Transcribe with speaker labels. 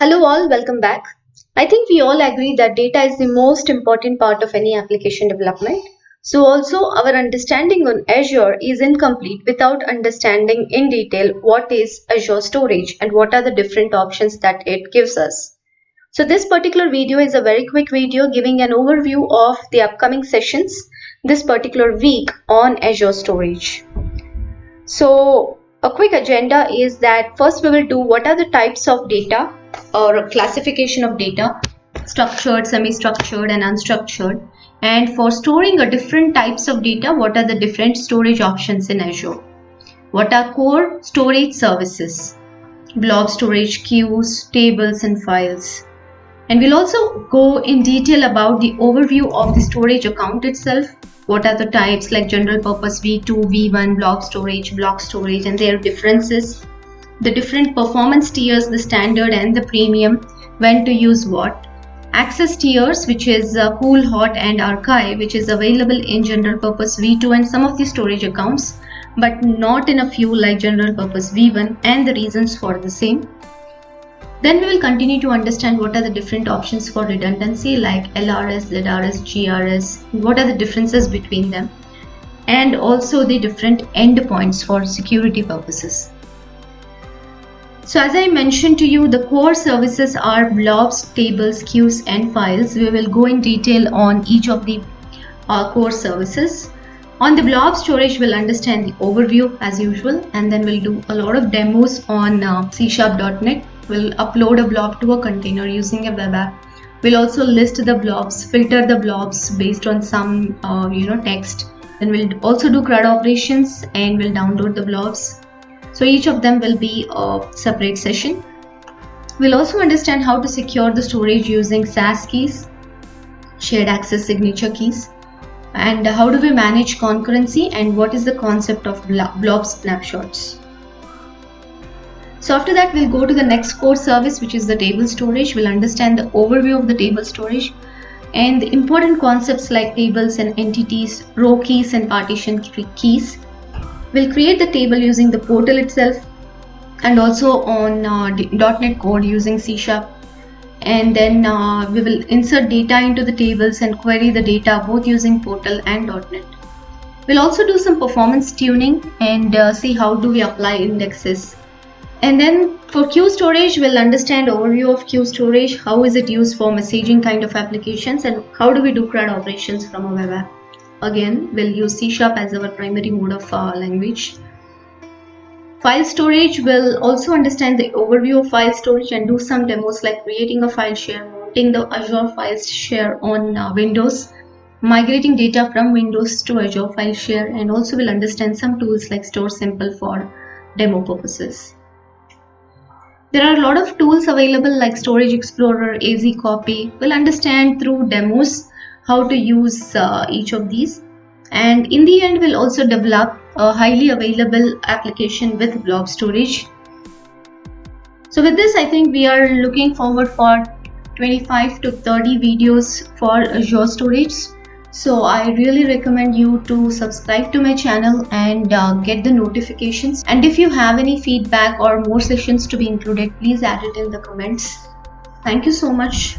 Speaker 1: Hello all, welcome back. I think we all agree that data is the most important part of any application development. So also our understanding on Azure is incomplete without understanding in detail what is Azure Storage and what are the different options that it gives us. So this particular video is a very quick video giving an overview of the upcoming sessions this particular week on Azure Storage. So a quick agenda is that first we will do what are the types of data or classification of data, structured, semi-structured and unstructured, and for storing a different types of data, what are the different storage options in Azure, what are core storage services, blob storage, queues, tables and files. And we'll also go in detail about the overview of the storage account itself. What are the types like general purpose V2, V1, blob storage and their differences. The different performance tiers, the standard and the premium, when to use what. Access tiers, which is cool, hot and archive, which is available in general purpose V2 and some of the storage accounts, but not in a few like general purpose V1 and the reasons for the same. Then we will continue to understand what are the different options for redundancy like LRS, ZRS, GRS, what are the differences between them, and also the different endpoints for security purposes. So as I mentioned to you, the core services are blobs, tables, queues and files. We will go in detail on each of the core services. On the blob storage, we'll understand the overview as usual, and then we'll do a lot of demos on C#.NET. We'll upload a blob to a container using a web app. We'll also list the blobs, filter the blobs based on some text. Then we'll also do CRUD operations and we'll download the blobs. So each of them will be a separate session. We'll also understand how to secure the storage using SAS keys, shared access signature keys, and how do we manage concurrency and what is the concept of blob snapshots. So after that, we'll go to the next core service, which is the table storage. We'll understand the overview of the table storage and the important concepts like tables and entities, row keys and partition keys. We'll create the table using the portal itself and also on .NET Core using C#. And then we will insert data into the tables and query the data both using portal and .NET. We'll also do some performance tuning and see how do we apply indexes. And then for queue storage, we'll understand overview of queue storage, how is it used for messaging kind of applications, and how do we do CRUD operations from a web app. Again, we'll use C# as our primary mode of language. File storage, will also understand the overview of file storage and do some demos like creating a file share, mounting the Azure Files Share on Windows, migrating data from Windows to Azure File Share, and also will understand some tools like Store Simple for demo purposes. There are a lot of tools available like Storage Explorer, AZ Copy. We'll understand through demos how to use each of these. And in the end, we'll also develop a highly available application with blob storage. So with this, I think we are looking forward for 25 to 30 videos for Azure Storage. So I really recommend you to subscribe to my channel and get the notifications. And if you have any feedback or more sessions to be included, please add it in the comments. Thank you so much.